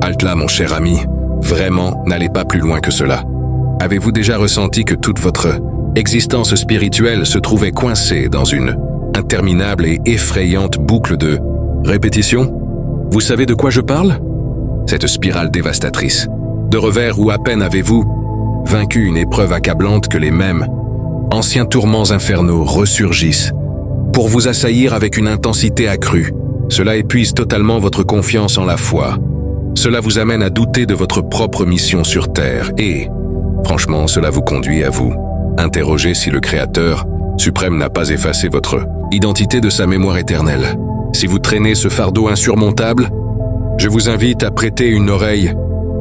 Halte là, mon cher ami. Vraiment, n'allez pas plus loin que cela. Avez-vous déjà ressenti que toute votre existence spirituelle se trouvait coincée dans une interminable et effrayante boucle de répétition? Vous savez de quoi je parle? Cette spirale dévastatrice, de revers où à peine avez-vous vaincu une épreuve accablante que les mêmes anciens tourments infernaux ressurgissent pour vous assaillir avec une intensité accrue. Cela épuise totalement votre confiance en la foi. Cela vous amène à douter de votre propre mission sur Terre et, franchement, cela vous conduit à vous interroger si le Créateur suprême n'a pas effacé votre identité de sa mémoire éternelle. Si vous traînez ce fardeau insurmontable, je vous invite à prêter une oreille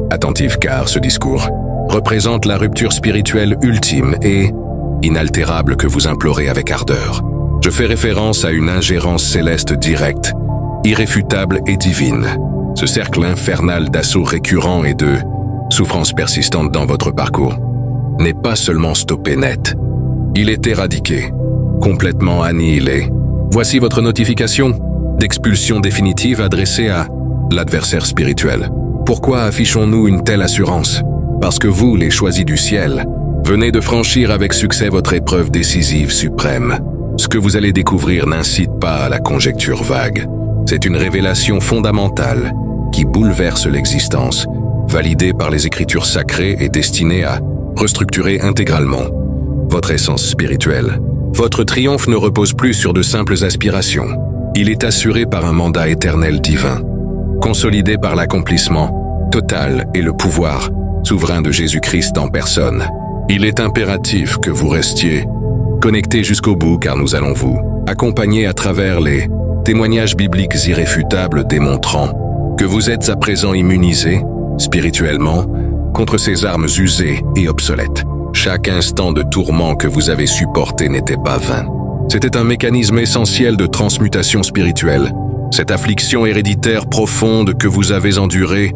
attentive car ce discours représente la rupture spirituelle ultime et inaltérable que vous implorez avec ardeur. Je fais référence à une ingérence céleste directe, irréfutable et divine. Ce cercle infernal d'assauts récurrents et de souffrances persistantes dans votre parcours n'est pas seulement stoppé net. Il est éradiqué, complètement annihilé. Voici votre notification d'expulsion définitive adressée à l'adversaire spirituel. Pourquoi affichons-nous une telle assurance? Parce que vous, les choisis du ciel, venez de franchir avec succès votre épreuve décisive suprême. Ce que vous allez découvrir n'incite pas à la conjecture vague. C'est une révélation fondamentale qui bouleverse l'existence, validée par les Écritures sacrées et destinée à restructurer intégralement votre essence spirituelle. Votre triomphe ne repose plus sur de simples aspirations. Il est assuré par un mandat éternel divin, consolidé par l'accomplissement total et le pouvoir souverain de Jésus-Christ en personne. Il est impératif que vous restiez connectés jusqu'au bout car nous allons vous accompagner à travers les témoignages bibliques irréfutables démontrant que vous êtes à présent immunisés spirituellement contre ces armes usées et obsolètes. Chaque instant de tourment que vous avez supporté n'était pas vain. C'était un mécanisme essentiel de transmutation spirituelle. Cette affliction héréditaire profonde que vous avez endurée,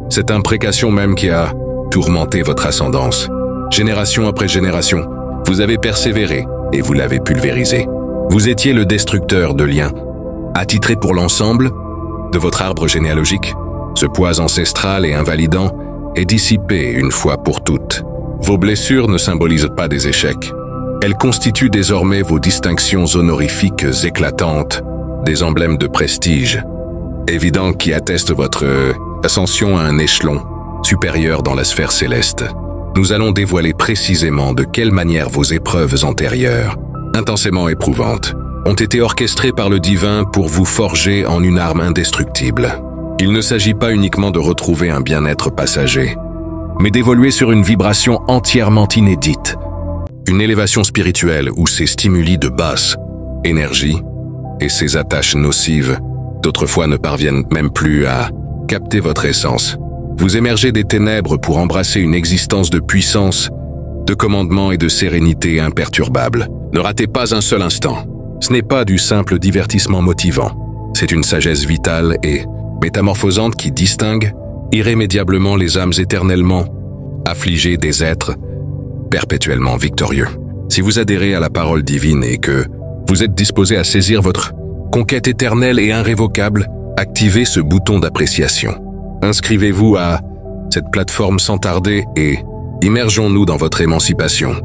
cette imprécation même qui a tourmenté votre ascendance, génération après génération, vous avez persévéré et vous l'avez pulvérisé. Vous étiez le destructeur de liens, attitré pour l'ensemble de votre arbre généalogique. Ce poids ancestral et invalidant est dissipé une fois pour toutes. Vos blessures ne symbolisent pas des échecs. Elles constituent désormais vos distinctions honorifiques éclatantes, des emblèmes de prestige, évidents qui attestent votre ascension à un échelon supérieur dans la sphère céleste. Nous allons dévoiler précisément de quelle manière vos épreuves antérieures, intensément éprouvantes, ont été orchestrées par le divin pour vous forger en une arme indestructible. Il ne s'agit pas uniquement de retrouver un bien-être passager, mais d'évoluer sur une vibration entièrement inédite, une élévation spirituelle où ces stimuli de basse énergie et ces attaches nocives d'autrefois ne parviennent même plus à capter votre essence. Vous émergez des ténèbres pour embrasser une existence de puissance, de commandement et de sérénité imperturbable. Ne ratez pas un seul instant. Ce n'est pas du simple divertissement motivant. C'est une sagesse vitale et métamorphosante qui distingue irrémédiablement les âmes éternellement affligées des êtres perpétuellement victorieux. Si vous adhérez à la parole divine et que vous êtes disposé à saisir votre conquête éternelle et irrévocable, activez ce bouton d'appréciation. Inscrivez-vous à cette plateforme sans tarder et immergeons-nous dans votre émancipation.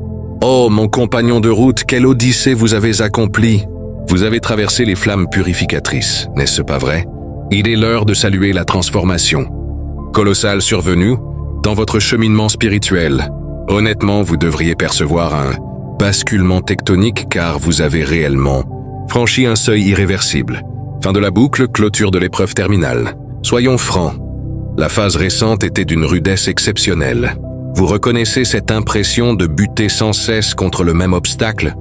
Oh, mon compagnon de route, quelle odyssée vous avez accomplie! Vous avez traversé les flammes purificatrices, n'est-ce pas vrai? Il est l'heure de saluer la transformation colossale survenue dans votre cheminement spirituel. Honnêtement, vous devriez percevoir un basculement tectonique car vous avez réellement franchi un seuil irréversible. Fin de la boucle, clôture de l'épreuve terminale. Soyons francs, la phase récente était d'une rudesse exceptionnelle. Vous reconnaissez cette impression de buter sans cesse contre le même obstacle,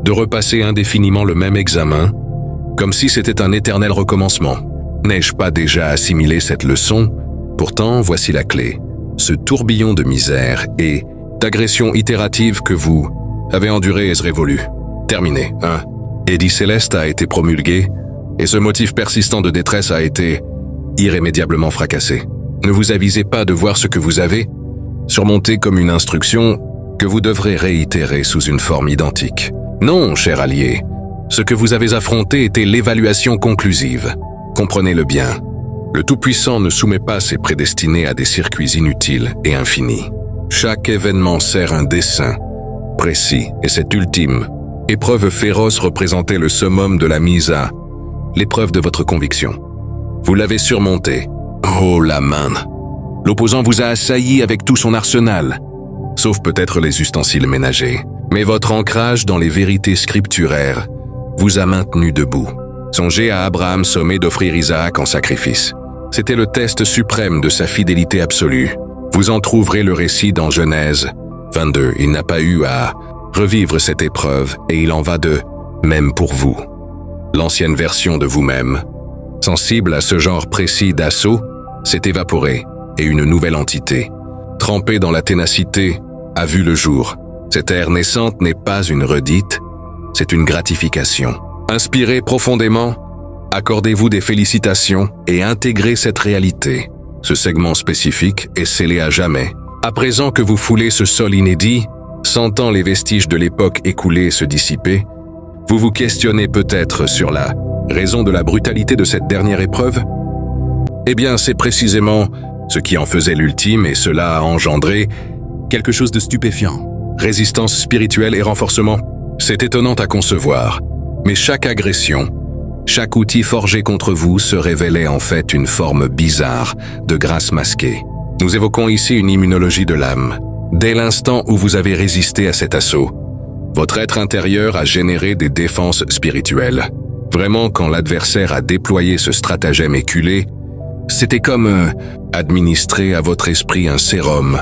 de repasser indéfiniment le même examen, comme si c'était un éternel recommencement. N'ai-je pas déjà assimilé cette leçon? Pourtant, voici la clé. Ce tourbillon de misère et d'agression itérative que vous avez enduré est révolu. Terminé. Un édit céleste a été promulgué et ce motif persistant de détresse a été irrémédiablement fracassé. Ne vous avisez pas de voir ce que vous avez surmonté comme une instruction que vous devrez réitérer sous une forme identique. Non, cher allié, ce que vous avez affronté était l'évaluation conclusive. Comprenez-le bien. Le Tout-Puissant ne soumet pas ses prédestinés à des circuits inutiles et infinis. Chaque événement sert un dessein précis et cette ultime épreuve féroce représentait le summum de la mise à l'épreuve de votre conviction. Vous l'avez surmontée. Oh la main! L'opposant vous a assailli avec tout son arsenal, sauf peut-être les ustensiles ménagers. Mais votre ancrage dans les vérités scripturaires vous a maintenu debout. Songez à Abraham sommé d'offrir Isaac en sacrifice. C'était le test suprême de sa fidélité absolue. Vous en trouverez le récit dans Genèse 22. Il n'a pas eu à revivre cette épreuve et il en va de même pour vous. L'ancienne version de vous-même, sensible à ce genre précis d'assaut, s'est évaporée et une nouvelle entité, trempée dans la ténacité, a vu le jour. Cette ère naissante n'est pas une redite, c'est une gratification. Inspirez profondément, accordez-vous des félicitations et intégrez cette réalité. Ce segment spécifique est scellé à jamais. À présent que vous foulez ce sol inédit, sentant les vestiges de l'époque écoulée se dissiper, vous vous questionnez peut-être sur la raison de la brutalité de cette dernière épreuve? Eh bien, c'est précisément ce qui en faisait l'ultime et cela a engendré quelque chose de stupéfiant. Résistance spirituelle et renforcement, c'est étonnant à concevoir, mais chaque agression, chaque outil forgé contre vous se révélait en fait une forme bizarre de grâce masquée. Nous évoquons ici une immunologie de l'âme. Dès l'instant où vous avez résisté à cet assaut, votre être intérieur a généré des défenses spirituelles. Vraiment, quand l'adversaire a déployé ce stratagème éculé, c'était comme administrer à votre esprit un sérum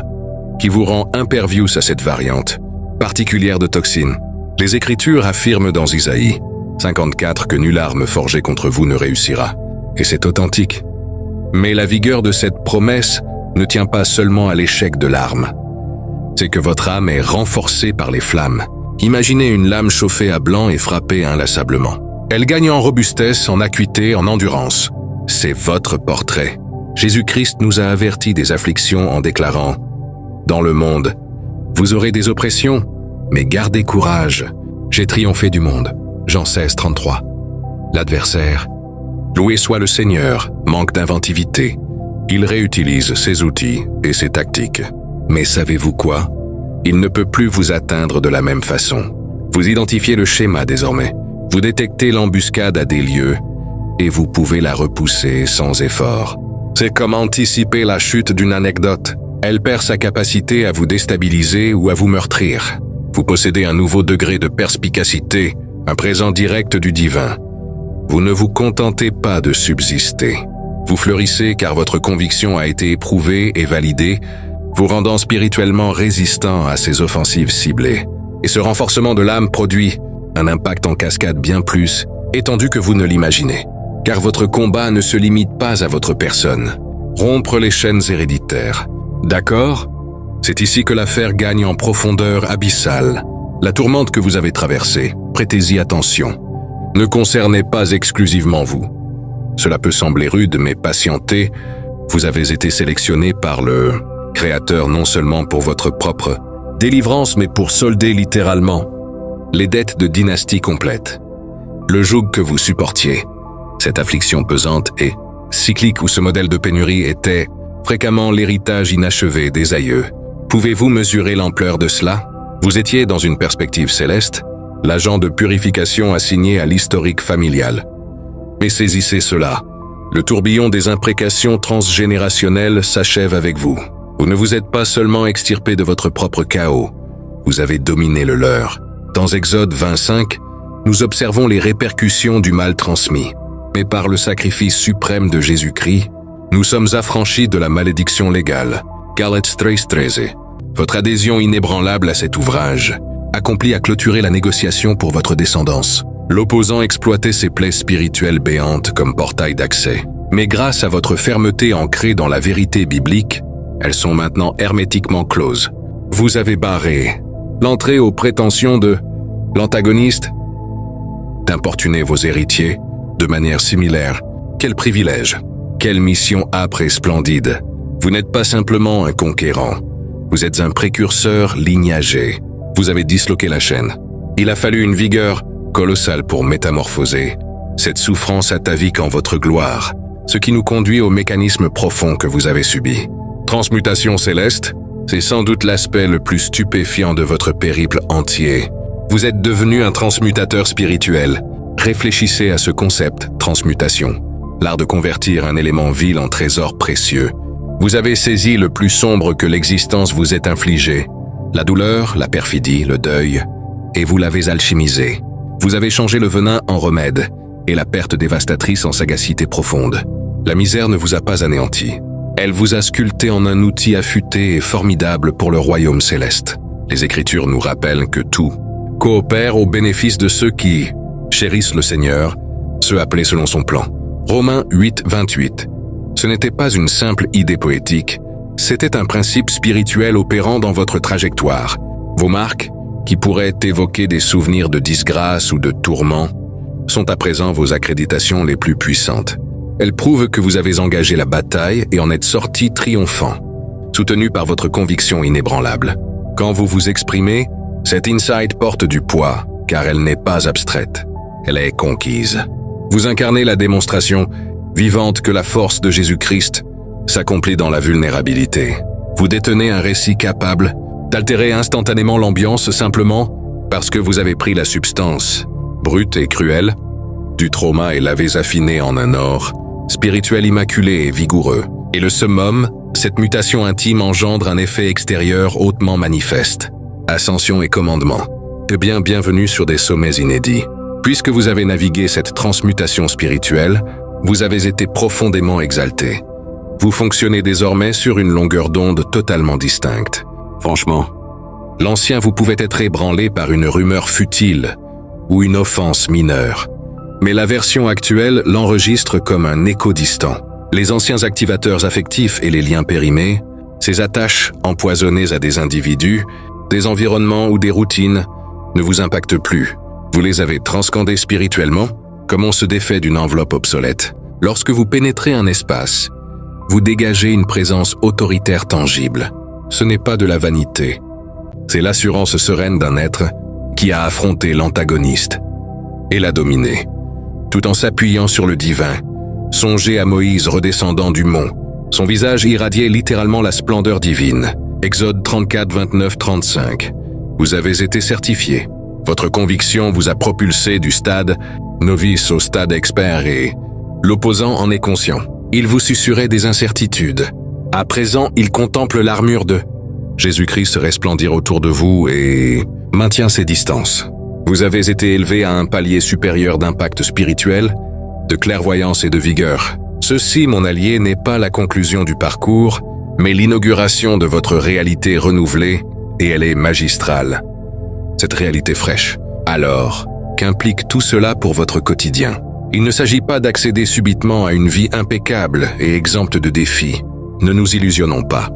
qui vous rend impervious à cette variante particulière de toxines. Les Écritures affirment dans Isaïe 54 que nulle arme forgée contre vous ne réussira. Et c'est authentique. Mais la vigueur de cette promesse ne tient pas seulement à l'échec de l'arme. C'est que votre âme est renforcée par les flammes. Imaginez une lame chauffée à blanc et frappée inlassablement. Elle gagne en robustesse, en acuité, en endurance. C'est votre portrait. Jésus-Christ nous a avertis des afflictions en déclarant « Dans le monde, vous aurez des oppressions, mais gardez courage. J'ai triomphé du monde. » Jean 16, 33. L'adversaire, loué soit le Seigneur, manque d'inventivité. Il réutilise ses outils et ses tactiques. Mais savez-vous quoi? Il ne peut plus vous atteindre de la même façon. Vous identifiez le schéma désormais. Vous détectez l'embuscade à des lieux et vous pouvez la repousser sans effort. C'est comme anticiper la chute d'une anecdote. Elle perd sa capacité à vous déstabiliser ou à vous meurtrir. Vous possédez un nouveau degré de perspicacité, un présent direct du divin. Vous ne vous contentez pas de subsister. Vous fleurissez car votre conviction a été éprouvée et validée, vous rendant spirituellement résistant à ces offensives ciblées. Et ce renforcement de l'âme produit un impact en cascade bien plus étendu que vous ne l'imaginez. Car votre combat ne se limite pas à votre personne. Rompre les chaînes héréditaires. D'accord? C'est ici que l'affaire gagne en profondeur abyssale. La tourmente que vous avez traversée, prêtez-y attention, ne concernait pas exclusivement vous. Cela peut sembler rude, mais patientez, vous avez été sélectionné par le Créateur non seulement pour votre propre délivrance, mais pour solder littéralement les dettes de dynastie complète. Le joug que vous supportiez, cette affliction pesante et cyclique où ce modèle de pénurie était fréquemment l'héritage inachevé des aïeux. Pouvez-vous mesurer l'ampleur de cela? Vous étiez dans une perspective céleste, l'agent de purification assigné à l'historique familial. Mais saisissez cela. Le tourbillon des imprécations transgénérationnelles s'achève avec vous. Vous ne vous êtes pas seulement extirpé de votre propre chaos, vous avez dominé le leur. Dans Exode 25, nous observons les répercussions du mal transmis. Mais par le sacrifice suprême de Jésus-Christ, nous sommes affranchis de la malédiction légale. Galates 3:13. Votre adhésion inébranlable à cet ouvrage accompli à clôturer la négociation pour votre descendance. L'opposant exploitait ses plaies spirituelles béantes comme portail d'accès. Mais grâce à votre fermeté ancrée dans la vérité biblique, elles sont maintenant hermétiquement closes. Vous avez barré l'entrée aux prétentions de l'antagoniste d'importuner vos héritiers de manière similaire. Quel privilège! Quelle mission âpre et splendide! Vous n'êtes pas simplement un conquérant, vous êtes un précurseur lignagé. Vous avez disloqué la chaîne. Il a fallu une vigueur colossale pour métamorphoser cette souffrance atavique en votre gloire. ce qui nous conduit au mécanisme profond que vous avez subi. Transmutation céleste, c'est sans doute l'aspect le plus stupéfiant de votre périple entier. Vous êtes devenu un transmutateur spirituel. Réfléchissez à ce concept, transmutation. L'art de convertir un élément vil en trésor précieux. Vous avez saisi le plus sombre que l'existence vous ait infligé. La douleur, la perfidie, le deuil, et vous l'avez alchimisé. Vous avez changé le venin en remède, et la perte dévastatrice en sagacité profonde. La misère ne vous a pas anéanti. Elle vous a sculpté en un outil affûté et formidable pour le royaume céleste. Les Écritures nous rappellent que tout coopère au bénéfice de ceux qui chérissent le Seigneur, ceux appelés selon son plan. Romains 8, 28. Ce n'était pas une simple idée poétique, c'était un principe spirituel opérant dans votre trajectoire. Vos marques, qui pourraient évoquer des souvenirs de disgrâce ou de tourments, sont à présent vos accréditations les plus puissantes. Elles prouvent que vous avez engagé la bataille et en êtes sorti triomphant, soutenu par votre conviction inébranlable. Quand vous vous exprimez, cette insight porte du poids, car elle n'est pas abstraite. Elle est conquise. Vous incarnez la démonstration vivante que la force de Jésus-Christ s'accomplit dans la vulnérabilité. Vous détenez un récit capable d'altérer instantanément l'ambiance simplement parce que vous avez pris la substance, brute et cruelle, du trauma et l'avez affiné en un or, spirituel immaculé et vigoureux. Et le summum, cette mutation intime engendre un effet extérieur hautement manifeste. Ascension et commandement. Eh bien, bienvenue sur des sommets inédits. Puisque vous avez navigué cette transmutation spirituelle, vous avez été profondément exalté. Vous fonctionnez désormais sur une longueur d'onde totalement distincte. Franchement, l'ancien vous pouvait être ébranlé par une rumeur futile ou une offense mineure. Mais la version actuelle l'enregistre comme un écho distant. Les anciens activateurs affectifs et les liens périmés, ces attaches empoisonnées à des individus, des environnements ou des routines, ne vous impactent plus. Vous les avez transcendés spirituellement, comme on se défait d'une enveloppe obsolète. Lorsque vous pénétrez un espace, vous dégagez une présence autoritaire tangible. Ce n'est pas de la vanité. C'est l'assurance sereine d'un être qui a affronté l'antagoniste et l'a dominé. Tout en s'appuyant sur le divin, songez à Moïse redescendant du mont. Son visage irradiait littéralement la splendeur divine. Exode 34, 29, 35. Vous avez été certifié. Votre conviction vous a propulsé du stade novice au stade expert et l'opposant en est conscient. Il vous susurrait des incertitudes. À présent, il contemple l'armure de Jésus-Christ resplendir autour de vous et maintient ses distances. Vous avez été élevé à un palier supérieur d'impact spirituel, de clairvoyance et de vigueur. Ceci, mon allié, n'est pas la conclusion du parcours, mais l'inauguration de votre réalité renouvelée, et elle est magistrale. Cette réalité fraîche. Alors, qu'implique tout cela pour votre quotidien? Il ne s'agit pas d'accéder subitement à une vie impeccable et exempte de défis. Ne nous illusionnons pas.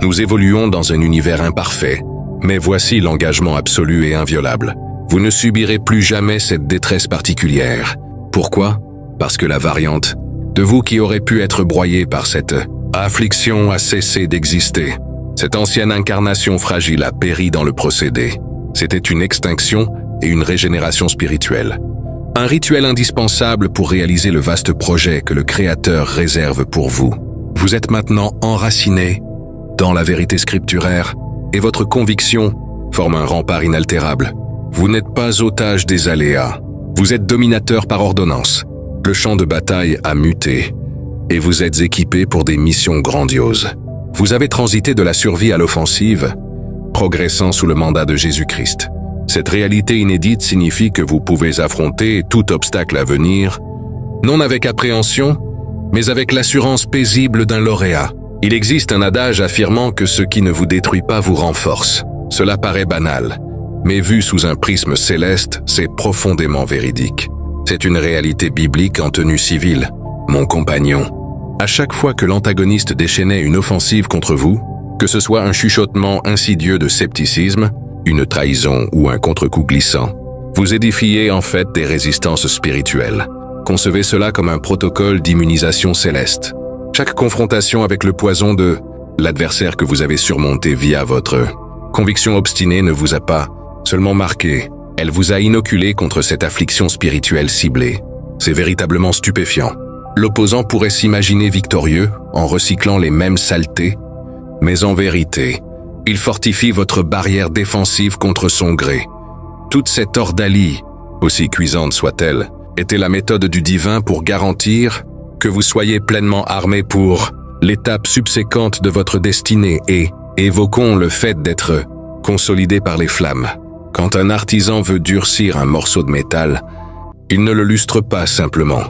Nous évoluons dans un univers imparfait, mais voici l'engagement absolu et inviolable. Vous ne subirez plus jamais cette détresse particulière. Pourquoi? Parce que la variante de vous qui aurait pu être broyée par cette affliction a cessé d'exister. Cette ancienne incarnation fragile a péri dans le procédé. C'était une extinction et une régénération spirituelle. Un rituel indispensable pour réaliser le vaste projet que le Créateur réserve pour vous. Vous êtes maintenant enraciné dans la vérité scripturaire et votre conviction forme un rempart inaltérable. Vous n'êtes pas otage des aléas. Vous êtes dominateur par ordonnance. Le champ de bataille a muté et vous êtes équipé pour des missions grandioses. Vous avez transité de la survie à l'offensive, progressant sous le mandat de Jésus-Christ. Cette réalité inédite signifie que vous pouvez affronter tout obstacle à venir, non avec appréhension, mais avec l'assurance paisible d'un lauréat. Il existe un adage affirmant que ce qui ne vous détruit pas vous renforce. Cela paraît banal, mais vu sous un prisme céleste, c'est profondément véridique. C'est une réalité biblique en tenue civile. Mon compagnon, à chaque fois que l'antagoniste déchaînait une offensive contre vous, que ce soit un chuchotement insidieux de scepticisme, une trahison ou un contre-coup glissant, vous édifiez en fait des résistances spirituelles. Concevez cela comme un protocole d'immunisation céleste. Chaque confrontation avec le poison de l'adversaire que vous avez surmonté via votre conviction obstinée ne vous a pas seulement marqué, elle vous a inoculé contre cette affliction spirituelle ciblée. C'est véritablement stupéfiant. l'opposant pourrait s'imaginer victorieux en recyclant les mêmes saletés, mais en vérité, il fortifie votre barrière défensive contre son gré. Toute cette ordalie, aussi cuisante soit-elle, était la méthode du divin pour garantir que vous soyez pleinement armé pour l'étape subséquente de votre destinée et évoquons le fait d'être consolidé par les flammes. Quand un artisan veut durcir un morceau de métal, il ne le lustre pas simplement.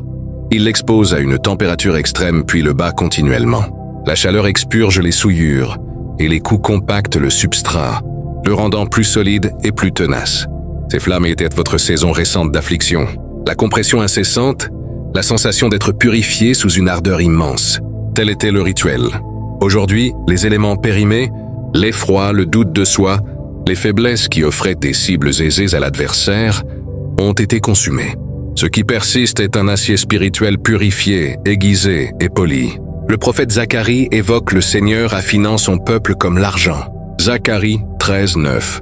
Il l'expose à une température extrême puis le bat continuellement. La chaleur expurge les souillures et les coups compactent le substrat, le rendant plus solide et plus tenace. Ces flammes étaient votre saison récente d'affliction. La compression incessante, la sensation d'être purifié sous une ardeur immense. Tel était le rituel. Aujourd'hui, les éléments périmés, l'effroi, le doute de soi, les faiblesses qui offraient des cibles aisées à l'adversaire, ont été consumés. Ce qui persiste est un acier spirituel purifié, aiguisé et poli. Le prophète Zacharie évoque le Seigneur affinant son peuple comme l'argent. Zacharie 13:9.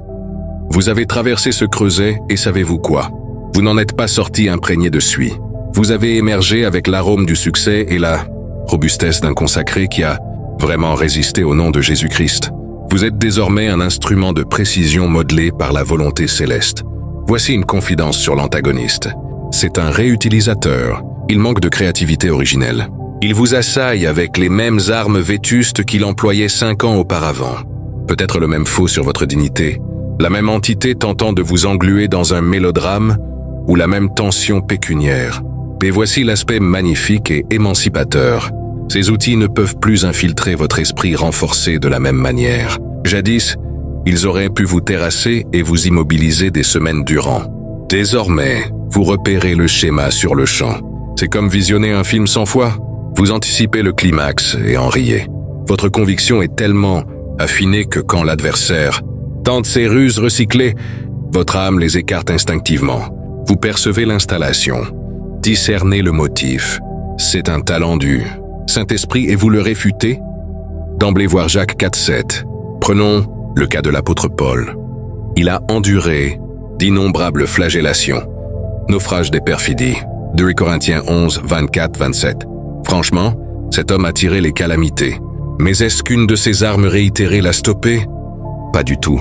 Vous avez traversé ce creuset et savez-vous quoi? Vous n'en êtes pas sorti imprégné de suie. Vous avez émergé avec l'arôme du succès et la robustesse d'un consacré qui a vraiment résisté au nom de Jésus-Christ. Vous êtes désormais un instrument de précision modelé par la volonté céleste. Voici une confidence sur l'antagoniste. C'est un réutilisateur. Il manque de créativité originelle. Il vous assaille avec les mêmes armes vétustes qu'il employait 5 ans auparavant. Peut-être le même faux sur votre dignité, la même entité tentant de vous engluer dans un mélodrame ou la même tension pécuniaire. Mais voici l'aspect magnifique et émancipateur. Ces outils ne peuvent plus infiltrer votre esprit renforcé de la même manière. Jadis, ils auraient pu vous terrasser et vous immobiliser des semaines durant. Désormais, vous repérez le schéma sur le champ. C'est comme visionner un film 100 fois. Vous anticipez le climax et en riez. Votre conviction est tellement affinée que quand l'adversaire tente ses ruses recyclées, votre âme les écarte instinctivement. Vous percevez l'installation, discernez le motif. C'est un talent du Saint-Esprit et vous le réfutez? D'emblée voir Jacques 4:7. Prenons le cas de l'apôtre Paul. Il a enduré d'innombrables flagellations, naufrage des perfidies. 2 Corinthiens 11:24-27. Franchement, cet homme a tiré les calamités. Mais est-ce qu'une de ses armes réitérées l'a stoppé? Pas du tout.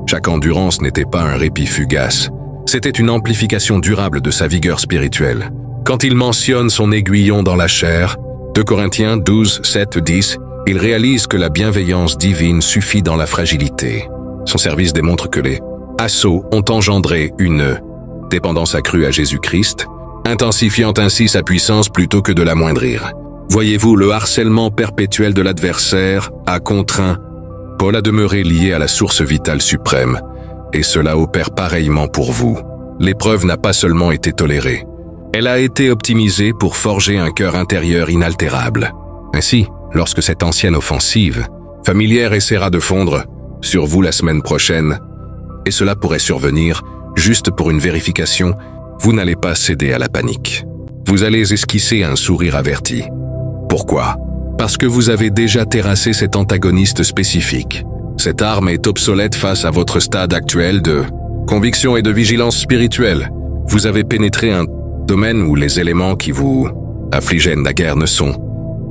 Chaque endurance n'était pas un répit fugace. C'était une amplification durable de sa vigueur spirituelle. Quand il mentionne son aiguillon dans la chair, 2 Corinthiens 12:7-10, il réalise que la bienveillance divine suffit dans la fragilité. Son service démontre que les assauts ont engendré une dépendance accrue à Jésus-Christ, intensifiant ainsi sa puissance plutôt que de l'amoindrir. Voyez-vous, le harcèlement perpétuel de l'adversaire a contraint Paul à demeurer lié à la source vitale suprême, et cela opère pareillement pour vous. L'épreuve n'a pas seulement été tolérée, elle a été optimisée pour forger un cœur intérieur inaltérable. Ainsi, lorsque cette ancienne offensive familière essaiera de fondre sur vous la semaine prochaine, et cela pourrait survenir juste pour une vérification, vous n'allez pas céder à la panique. Vous allez esquisser un sourire averti. Pourquoi? Parce que vous avez déjà terrassé cet antagoniste spécifique. Cette arme est obsolète face à votre stade actuel de conviction et de vigilance spirituelle. Vous avez pénétré un domaine où les éléments qui vous affligeaient naguère ne sont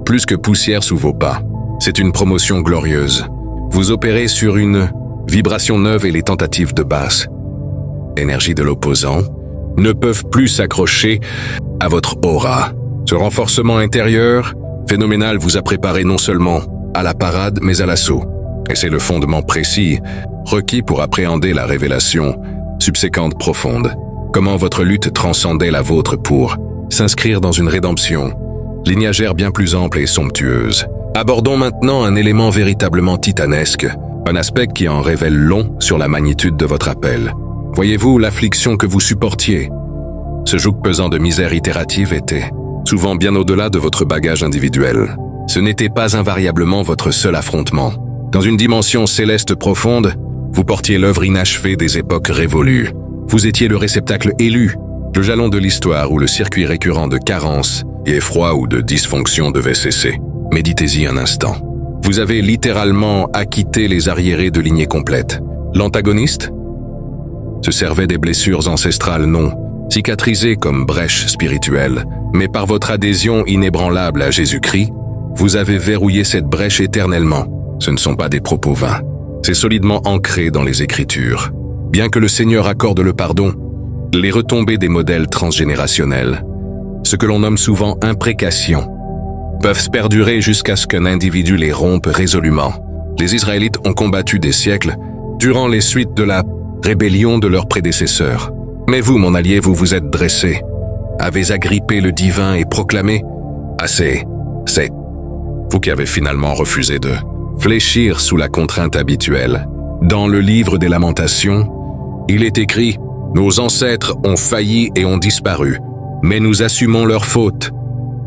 plus que poussière sous vos pas. C'est une promotion glorieuse. Vous opérez sur une vibration neuve et les tentatives de basse énergie de l'opposant ne peuvent plus s'accrocher à votre aura. Ce renforcement intérieur phénoménal vous a préparé non seulement à la parade mais à l'assaut. Et c'est le fondement précis requis pour appréhender la révélation subséquente profonde. Comment votre lutte transcendait la vôtre pour s'inscrire dans une rédemption lignagère bien plus ample et somptueuse. Abordons maintenant un élément véritablement titanesque, un aspect qui en révèle long sur la magnitude de votre appel. Voyez-vous, l'affliction que vous supportiez, ce joug pesant de misère itérative était souvent bien au-delà de votre bagage individuel. Ce n'était pas invariablement votre seul affrontement. Dans une dimension céleste profonde, vous portiez l'œuvre inachevée des époques révolues. Vous étiez le réceptacle élu, le jalon de l'histoire où le circuit récurrent de carences et effroi ou de dysfonction devait cesser. Méditez-y un instant. Vous avez littéralement acquitté les arriérés de lignée complète. L'antagoniste se servait des blessures ancestrales non cicatrisée comme brèche spirituelle, mais par votre adhésion inébranlable à Jésus-Christ, vous avez verrouillé cette brèche éternellement. Ce ne sont pas des propos vains. C'est solidement ancré dans les Écritures. Bien que le Seigneur accorde le pardon, les retombées des modèles transgénérationnels, ce que l'on nomme souvent imprécation, peuvent perdurer jusqu'à ce qu'un individu les rompe résolument. Les Israélites ont combattu des siècles durant les suites de la rébellion de leurs prédécesseurs. Mais vous, mon allié, vous vous êtes dressé, avez agrippé le divin et proclamé « Assez, c'est ». Vous qui avez finalement refusé de fléchir sous la contrainte habituelle. Dans le livre des Lamentations, il est écrit « Nos ancêtres ont failli et ont disparu, mais nous assumons leurs fautes ».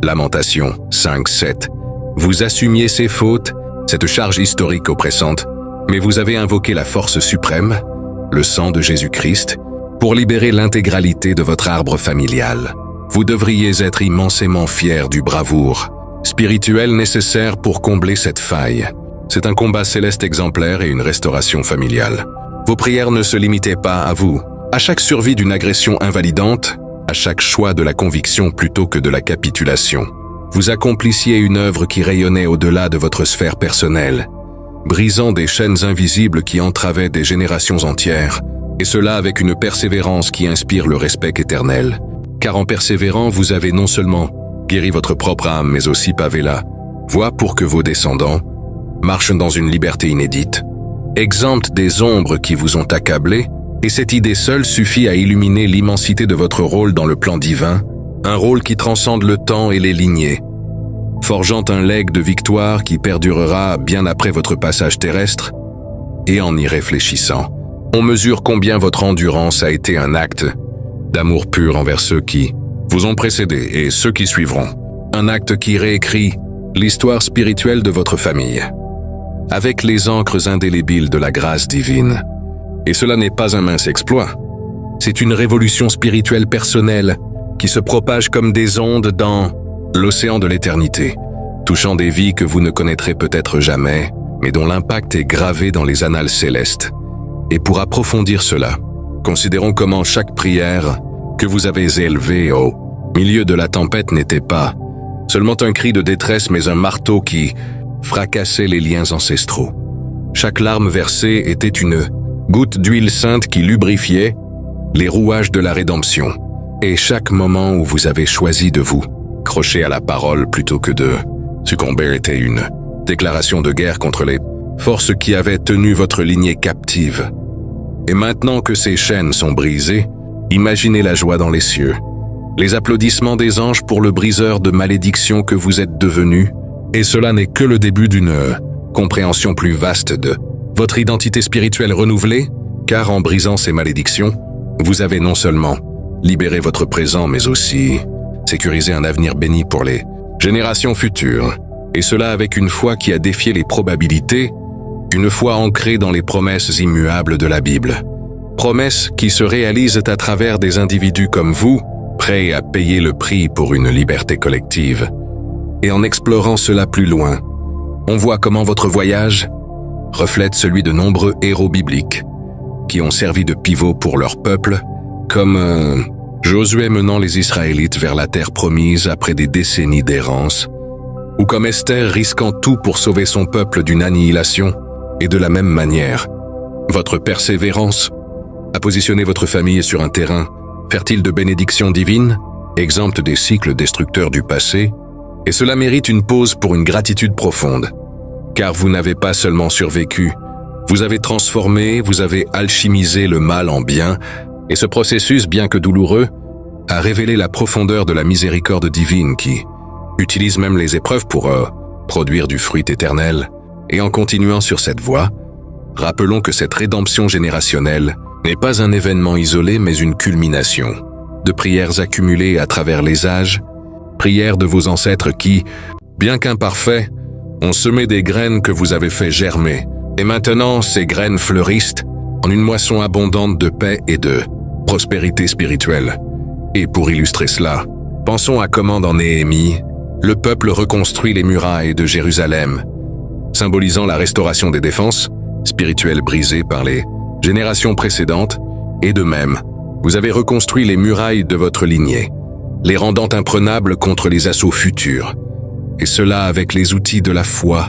Lamentations 5:7. Vous assumiez ces fautes, cette charge historique oppressante, mais vous avez invoqué la force suprême, le sang de Jésus-Christ, pour libérer l'intégralité de votre arbre familial. Vous devriez être immensément fiers du bravoure spirituel nécessaire pour combler cette faille. C'est un combat céleste exemplaire et une restauration familiale. Vos prières ne se limitaient pas à vous. À chaque survie d'une agression invalidante, à chaque choix de la conviction plutôt que de la capitulation, vous accomplissiez une œuvre qui rayonnait au-delà de votre sphère personnelle, brisant des chaînes invisibles qui entravaient des générations entières, et cela avec une persévérance qui inspire le respect éternel. Car en persévérant, vous avez non seulement guéri votre propre âme, mais aussi pavé la voie pour que vos descendants marchent dans une liberté inédite, exempte des ombres qui vous ont accablé, et cette idée seule suffit à illuminer l'immensité de votre rôle dans le plan divin, un rôle qui transcende le temps et les lignées, forgeant un legs de victoire qui perdurera bien après votre passage terrestre, et en y réfléchissant, on mesure combien votre endurance a été un acte d'amour pur envers ceux qui vous ont précédé et ceux qui suivront, un acte qui réécrit l'histoire spirituelle de votre famille, avec les encres indélébiles de la grâce divine. Et cela n'est pas un mince exploit. C'est une révolution spirituelle personnelle qui se propage comme des ondes dans l'océan de l'éternité, touchant des vies que vous ne connaîtrez peut-être jamais, mais dont l'impact est gravé dans les annales célestes. Et pour approfondir cela, considérons comment chaque prière que vous avez élevée au milieu de la tempête n'était pas seulement un cri de détresse, mais un marteau qui fracassait les liens ancestraux. Chaque larme versée était une goutte d'huile sainte qui lubrifiait les rouages de la rédemption. Et chaque moment où vous avez choisi de vous crocher à la parole plutôt que de succomber était une déclaration de guerre contre les forces qui avaient tenu votre lignée captive. Et maintenant que ces chaînes sont brisées, imaginez la joie dans les cieux, les applaudissements des anges pour le briseur de malédictions que vous êtes devenu, et cela n'est que le début d'une compréhension plus vaste de votre identité spirituelle renouvelée, car en brisant ces malédictions, vous avez non seulement libéré votre présent, mais aussi sécurisé un avenir béni pour les générations futures, et cela avec une foi qui a défié les probabilités, une foi ancrée dans les promesses immuables de la Bible. Promesses qui se réalisent à travers des individus comme vous, prêts à payer le prix pour une liberté collective. Et en explorant cela plus loin, on voit comment votre voyage reflète celui de nombreux héros bibliques qui ont servi de pivot pour leur peuple, comme Josué menant les Israélites vers la terre promise après des décennies d'errance, ou comme Esther risquant tout pour sauver son peuple d'une annihilation. Et de la même manière, votre persévérance a positionné votre famille sur un terrain fertile de bénédictions divines, exempte des cycles destructeurs du passé, et cela mérite une pause pour une gratitude profonde. Car vous n'avez pas seulement survécu, vous avez transformé, vous avez alchimisé le mal en bien, et ce processus, bien que douloureux, a révélé la profondeur de la miséricorde divine qui utilise même les épreuves pour produire du fruit éternel. Et en continuant sur cette voie, rappelons que cette rédemption générationnelle n'est pas un événement isolé, mais une culmination de prières accumulées à travers les âges, prières de vos ancêtres qui, bien qu'imparfaits, ont semé des graines que vous avez fait germer. Et maintenant, ces graines fleurissent en une moisson abondante de paix et de prospérité spirituelle. Et pour illustrer cela, pensons à comment dans Néhémie, le peuple reconstruit les murailles de Jérusalem, symbolisant la restauration des défenses spirituelles brisées par les générations précédentes, et de même, Vous avez reconstruit les murailles de votre lignée, les rendant imprenables contre les assauts futurs, et cela avec les outils de la foi,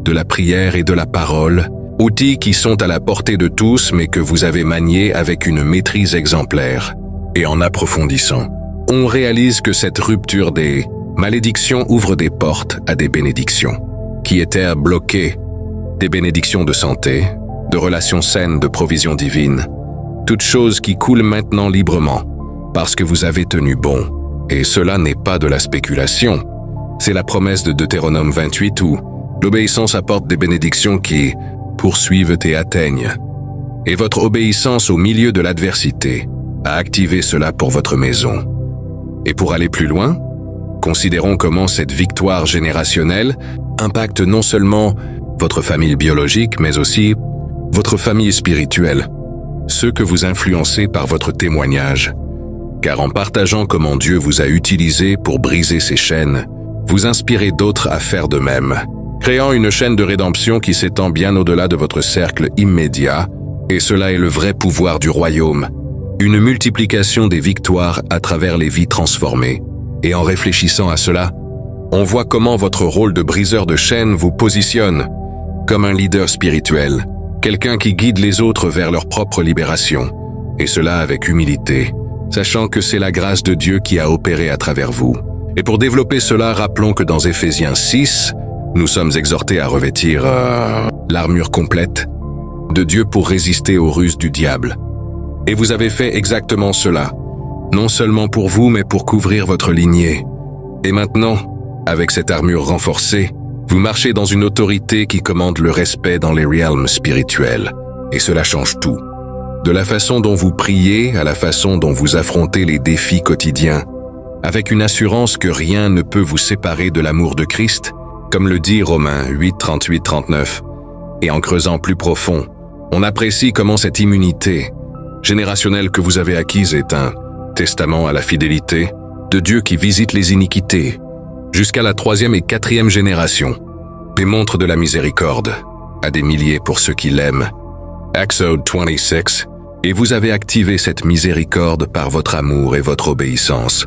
de la prière et de la parole, outils qui sont à la portée de tous mais que vous avez maniés avec une maîtrise exemplaire. Et en approfondissant, on réalise que cette rupture des malédictions ouvre des portes à des bénédictions, qui étaient bloquées, des bénédictions de santé, de relations saines, de provisions divines, toutes choses qui coulent maintenant librement, parce que vous avez tenu bon. Et cela n'est pas de la spéculation, c'est la promesse de Deutéronome 28 où l'obéissance apporte des bénédictions qui poursuivent et atteignent. Et votre obéissance au milieu de l'adversité a activé cela pour votre maison. Et pour aller plus loin, considérons comment cette victoire générationnelle impacte non seulement votre famille biologique, mais aussi votre famille spirituelle, ceux que vous influencez par votre témoignage. Car en partageant comment Dieu vous a utilisé pour briser ces chaînes, vous inspirez d'autres à faire de même, créant une chaîne de rédemption qui s'étend bien au-delà de votre cercle immédiat, et cela est le vrai pouvoir du royaume, une multiplication des victoires à travers les vies transformées. Et en réfléchissant à cela, on voit comment votre rôle de briseur de chaînes vous positionne comme un leader spirituel, quelqu'un qui guide les autres vers leur propre libération, et cela avec humilité, sachant que c'est la grâce de Dieu qui a opéré à travers vous. Et pour développer cela, rappelons que dans Éphésiens 6, nous sommes exhortés à revêtir l'armure complète de Dieu pour résister aux ruses du diable. Et vous avez fait exactement cela, non seulement pour vous, mais pour couvrir votre lignée. Et maintenant, avec cette armure renforcée, vous marchez dans une autorité qui commande le respect dans les realms spirituels. Et cela change tout. De la façon dont vous priez à la façon dont vous affrontez les défis quotidiens, avec une assurance que rien ne peut vous séparer de l'amour de Christ, comme le dit Romains 8, 38-39. Et en creusant plus profond, on apprécie comment cette immunité générationnelle que vous avez acquise est un testament à la fidélité de Dieu qui visite les iniquités, jusqu'à la 3e et 4e génération, et montre de la miséricorde à des milliers pour ceux qui l'aiment. Exode 26, et vous avez activé cette miséricorde par votre amour et votre obéissance,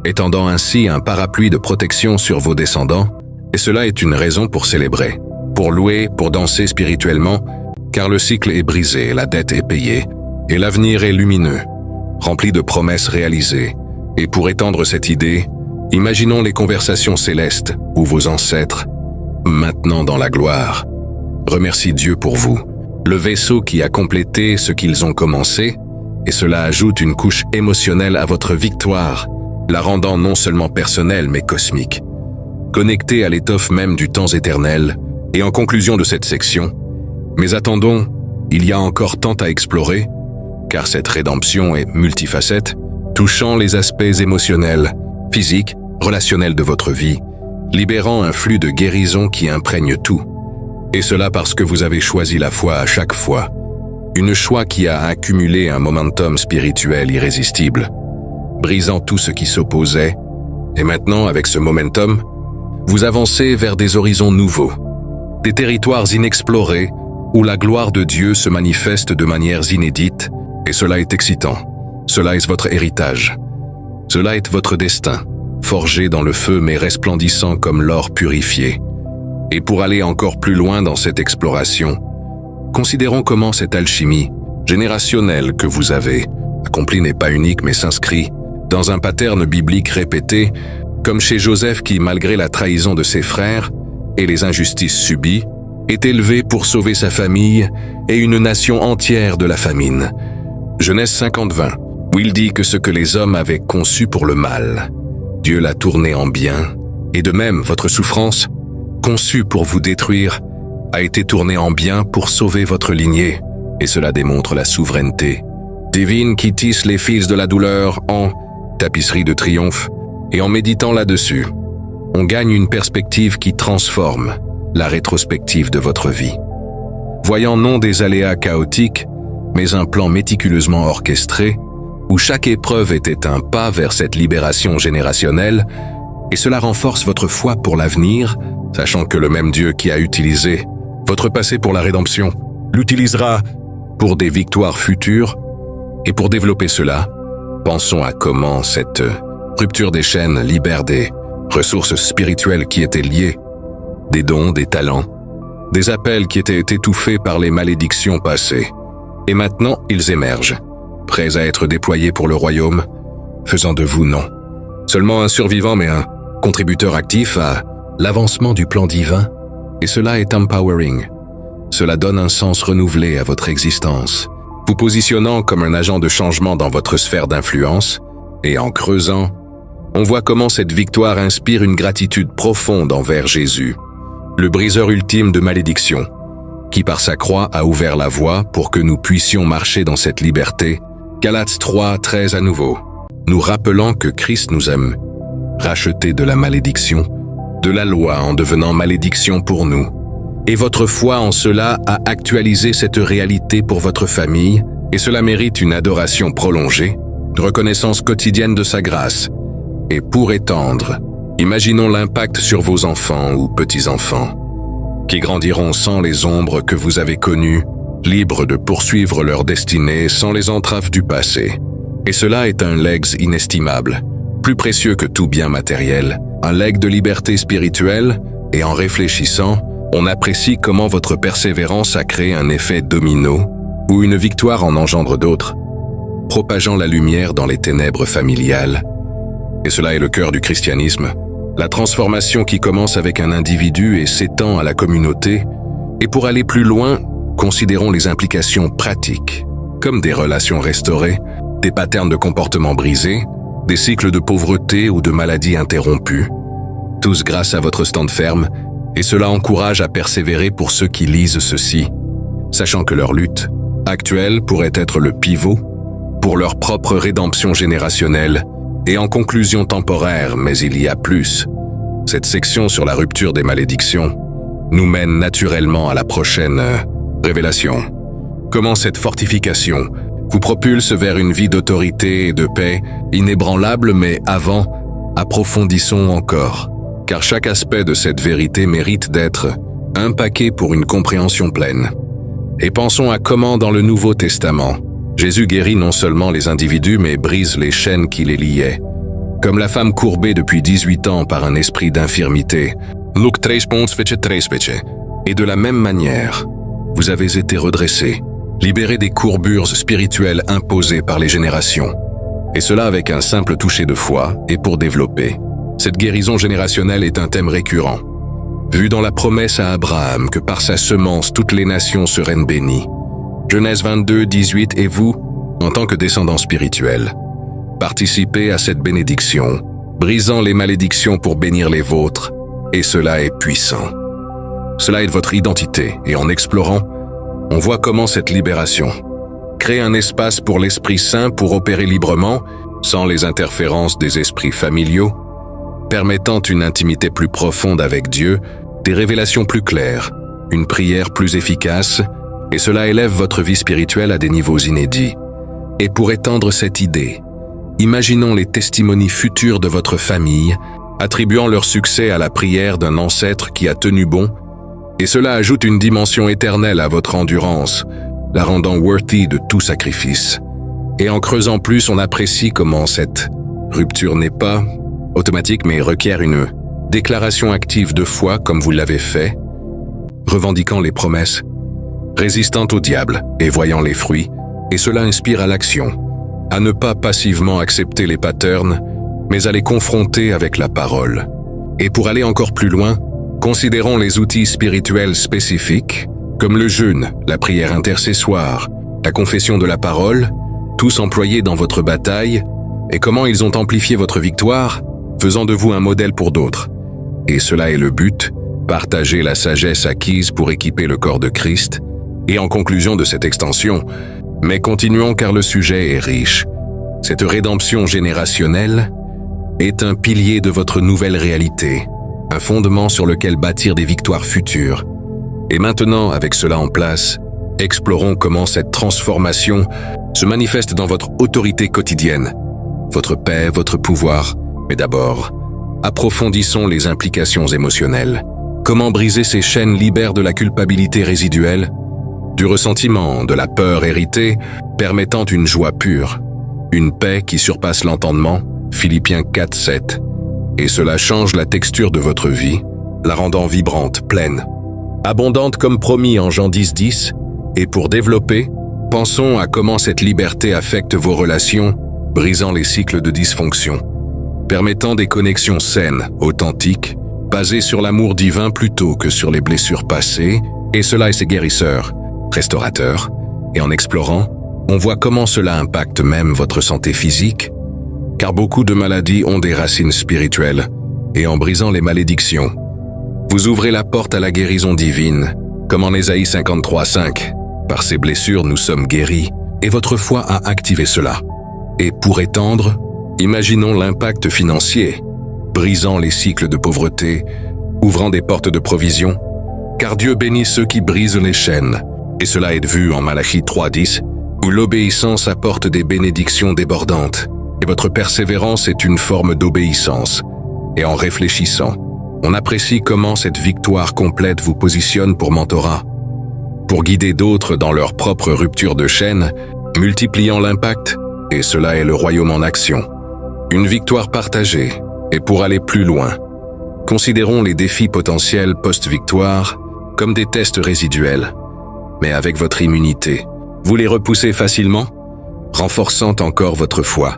étendant ainsi un parapluie de protection sur vos descendants, et cela est une raison pour célébrer, pour louer, pour danser spirituellement, car le cycle est brisé, la dette est payée, et l'avenir est lumineux, rempli de promesses réalisées. Et pour étendre cette idée, imaginons les conversations célestes où vos ancêtres, maintenant dans la gloire, remercient Dieu pour vous, le vaisseau qui a complété ce qu'ils ont commencé, et cela ajoute une couche émotionnelle à votre victoire, la rendant non seulement personnelle mais cosmique. Connectée à l'étoffe même du temps éternel, et en conclusion de cette section, mais attendons, il y a encore tant à explorer, car cette rédemption est multifacette, touchant les aspects émotionnels, physiques, relationnels de votre vie, libérant un flux de guérison qui imprègne tout. Et cela parce que vous avez choisi la foi à chaque fois, une choix qui a accumulé un momentum spirituel irrésistible, brisant tout ce qui s'opposait, et maintenant avec ce momentum, vous avancez vers des horizons nouveaux, des territoires inexplorés où la gloire de Dieu se manifeste de manières inédites, et cela est excitant. Cela est votre héritage. Cela est votre destin, forgé dans le feu mais resplendissant comme l'or purifié. Et pour aller encore plus loin dans cette exploration, considérons comment cette alchimie générationnelle que vous avez accomplie n'est pas unique mais s'inscrit dans un pattern biblique répété, comme chez Joseph qui, malgré la trahison de ses frères et les injustices subies, est élevé pour sauver sa famille et une nation entière de la famine. Genèse 50-20, où il dit que ce que les hommes avaient conçu pour le mal, Dieu l'a tourné en bien, et de même votre souffrance, conçue pour vous détruire, a été tournée en bien pour sauver votre lignée, et cela démontre la souveraineté divine qui tisse les fils de la douleur en tapisserie de triomphe, et en méditant là-dessus, on gagne une perspective qui transforme la rétrospective de votre vie. Voyant non des aléas chaotiques, mais un plan méticuleusement orchestré, où chaque épreuve était un pas vers cette libération générationnelle, et cela renforce votre foi pour l'avenir, sachant que le même Dieu qui a utilisé votre passé pour la rédemption l'utilisera pour des victoires futures, Et pour développer cela, pensons à comment cette rupture des chaînes libère des ressources spirituelles qui étaient liées, des dons, des talents, des appels qui étaient étouffés par les malédictions passées. Et maintenant, ils émergent, prêts à être déployés pour le royaume, faisant de vous non seulement un survivant mais un contributeur actif à l'avancement du plan divin. Et cela est empowering. Cela donne un sens renouvelé à votre existence, vous positionnant comme un agent de changement dans votre sphère d'influence, et en creusant, on voit comment cette victoire inspire une gratitude profonde envers Jésus, le briseur ultime de malédiction, qui par sa croix a ouvert la voie pour que nous puissions marcher dans cette liberté. Galates 3:13 à nouveau, nous rappelant que Christ nous a rachetés de la malédiction, de la loi en devenant malédiction pour nous. Et votre foi en cela a actualisé cette réalité pour votre famille, et cela mérite une adoration prolongée, une reconnaissance quotidienne de sa grâce. Et pour étendre, imaginons l'impact sur vos enfants ou petits-enfants, qui grandiront sans les ombres que vous avez connues, libres de poursuivre leur destinée sans les entraves du passé. Et cela est un legs inestimable, plus précieux que tout bien matériel, un legs de liberté spirituelle, et en réfléchissant, on apprécie comment votre persévérance a créé un effet domino, où une victoire en engendre d'autres, propageant la lumière dans les ténèbres familiales. Et cela est le cœur du christianisme, la transformation qui commence avec un individu et s'étend à la communauté. Et pour aller plus loin, considérons les implications pratiques, comme des relations restaurées, des patterns de comportement brisés, des cycles de pauvreté ou de maladies interrompus, tous grâce à votre stand ferme, et cela encourage à persévérer pour ceux qui lisent ceci, sachant que leur lutte actuelle pourrait être le pivot pour leur propre rédemption générationnelle, et en conclusion temporaire, mais il y a plus. Cette section sur la rupture des malédictions nous mène naturellement à la prochaine révélation. Comment cette fortification vous propulse vers une vie d'autorité et de paix inébranlable, mais avant, approfondissons encore, car chaque aspect de cette vérité mérite d'être empaqué pour une compréhension pleine. Et pensons à comment dans le Nouveau Testament, Jésus guérit non seulement les individus mais brise les chaînes qui les liaient, comme la femme courbée depuis 18 ans par un esprit d'infirmité. Luc 3:13. Et de la même manière, vous avez été redressés, libérés des courbures spirituelles imposées par les générations, et cela avec un simple toucher de foi et pour développer. Cette guérison générationnelle est un thème récurrent, vu dans la promesse à Abraham que par sa semence toutes les nations seraient bénies. Genèse 22:18. Et vous, en tant que descendants spirituels, participez à cette bénédiction, brisant les malédictions pour bénir les vôtres, et cela est puissant. Cela est votre identité, et en explorant, on voit comment cette libération crée un espace pour l'Esprit Saint pour opérer librement, sans les interférences des esprits familiaux, permettant une intimité plus profonde avec Dieu, des révélations plus claires, une prière plus efficace, et cela élève votre vie spirituelle à des niveaux inédits. Et pour étendre cette idée, imaginons les testimonies futurs de votre famille, attribuant leur succès à la prière d'un ancêtre qui a tenu bon, et cela ajoute une dimension éternelle à votre endurance, la rendant worthy de tout sacrifice. Et en creusant plus, on apprécie comment cette rupture n'est pas automatique mais requiert une déclaration active de foi comme vous l'avez fait, revendiquant les promesses, résistant au diable et voyant les fruits, et cela inspire à l'action, à ne pas passivement accepter les patterns, mais à les confronter avec la parole. Et pour aller encore plus loin, considérons les outils spirituels spécifiques, comme le jeûne, la prière intercessoire, la confession de la parole, tous employés dans votre bataille, et comment ils ont amplifié votre victoire, faisant de vous un modèle pour d'autres. Et cela est le but, partager la sagesse acquise pour équiper le corps de Christ. Et en conclusion de cette extension, mais continuons car le sujet est riche. Cette rédemption générationnelle est un pilier de votre nouvelle réalité, un fondement sur lequel bâtir des victoires futures. Et maintenant, avec cela en place, explorons comment cette transformation se manifeste dans votre autorité quotidienne, votre paix, votre pouvoir, mais d'abord, approfondissons les implications émotionnelles. Comment briser ces chaînes libères de la culpabilité résiduelle du ressentiment, de la peur héritée, permettant une joie pure, une paix qui surpasse l'entendement, Philippiens 4:7, et cela change la texture de votre vie, la rendant vibrante, pleine, abondante comme promis en Jean 10:10, et pour développer, pensons à comment cette liberté affecte vos relations, brisant les cycles de dysfonction, permettant des connexions saines, authentiques, basées sur l'amour divin plutôt que sur les blessures passées, et cela est guérisseur, restaurateur, et en explorant, on voit comment cela impacte même votre santé physique, car beaucoup de maladies ont des racines spirituelles, et en brisant les malédictions, vous ouvrez la porte à la guérison divine, comme en Ésaïe 53:5. Par ces blessures, nous sommes guéris, et votre foi a activé cela. Et pour étendre, imaginons l'impact financier, brisant les cycles de pauvreté, ouvrant des portes de provision, car Dieu bénit ceux qui brisent les chaînes, et cela est vu en Malachie 3:10, où l'obéissance apporte des bénédictions débordantes, et votre persévérance est une forme d'obéissance. Et en réfléchissant, on apprécie comment cette victoire complète vous positionne pour mentorat, pour guider d'autres dans leur propre rupture de chaîne, multipliant l'impact, et cela est le royaume en action. Une victoire partagée, et pour aller plus loin, considérons les défis potentiels post-victoire comme des tests résiduels. Mais avec votre immunité, vous les repoussez facilement, renforçant encore votre foi.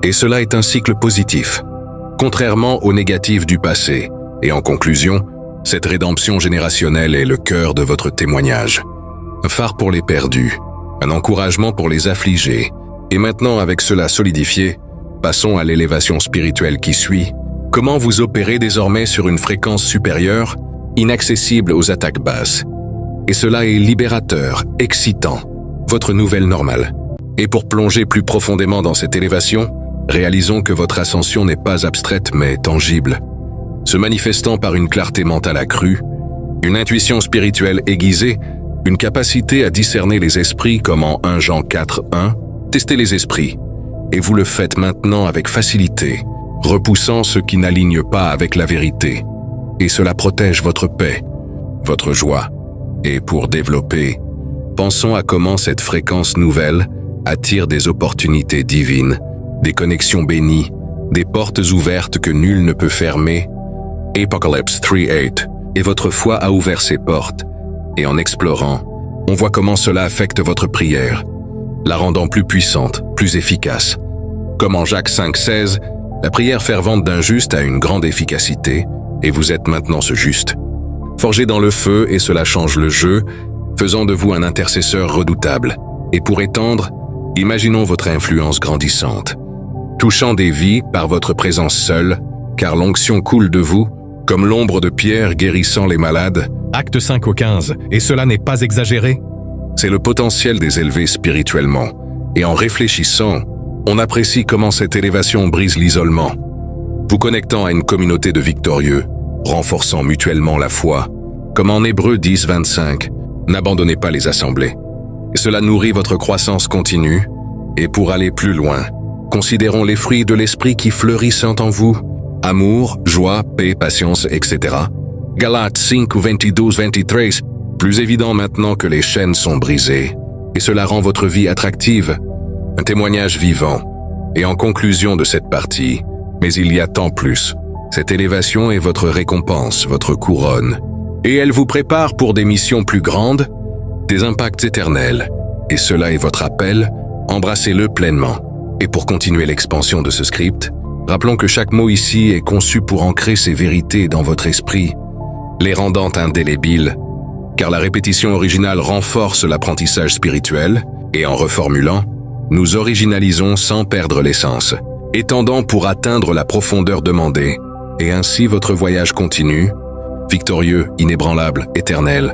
Et cela est un cycle positif, contrairement au négatif du passé. Et en conclusion, cette rédemption générationnelle est le cœur de votre témoignage. Un phare pour les perdus, un encouragement pour les affligés. Et maintenant, avec cela solidifié, passons à l'élévation spirituelle qui suit. Comment vous opérez désormais sur une fréquence supérieure, inaccessible aux attaques basses. Et cela est libérateur, excitant, votre nouvelle normale. Et pour plonger plus profondément dans cette élévation, réalisons que votre ascension n'est pas abstraite mais tangible, se manifestant par une clarté mentale accrue, une intuition spirituelle aiguisée, une capacité à discerner les esprits comme en 1 Jean 4:1, testez les esprits, et vous le faites maintenant avec facilité, repoussant ce qui n'aligne pas avec la vérité, et cela protège votre paix, votre joie. Et pour développer, pensons à comment cette fréquence nouvelle attire des opportunités divines, des connexions bénies, des portes ouvertes que nul ne peut fermer. Apocalypse 3:8, et votre foi a ouvert ses portes, et en explorant, on voit comment cela affecte votre prière, la rendant plus puissante, plus efficace. Comme en Jacques 5:16, la prière fervente d'un juste a une grande efficacité, et vous êtes maintenant ce juste. Forgé dans le feu, et cela change le jeu, faisant de vous un intercesseur redoutable. Et pour étendre, imaginons votre influence grandissante, touchant des vies par votre présence seule, car l'onction coule de vous, comme l'ombre de Pierre guérissant les malades. Acte 5:15, et cela n'est pas exagéré. C'est le potentiel des élevés spirituellement, et en réfléchissant, on apprécie comment cette élévation brise l'isolement, vous connectant à une communauté de victorieux, renforçant mutuellement la foi, comme en Hébreux 10:25, n'abandonnez pas les assemblées. Et cela nourrit votre croissance continue, et pour aller plus loin, considérons les fruits de l'esprit qui fleurissent en vous, amour, joie, paix, patience, etc. Galates 5:22-23, plus évident maintenant que les chaînes sont brisées, et cela rend votre vie attractive, un témoignage vivant. Et en conclusion de cette partie, mais il y a tant plus, cette élévation est votre récompense, votre couronne, et elle vous prépare pour des missions plus grandes, des impacts éternels, et cela est votre appel, embrassez-le pleinement. Et pour continuer l'expansion de ce script, rappelons que chaque mot ici est conçu pour ancrer ces vérités dans votre esprit, les rendant indélébiles, car la répétition originale renforce l'apprentissage spirituel, et en reformulant, nous originalisons sans perdre l'essence, étendant pour atteindre la profondeur demandée, et ainsi votre voyage continue, victorieux, inébranlable, éternel,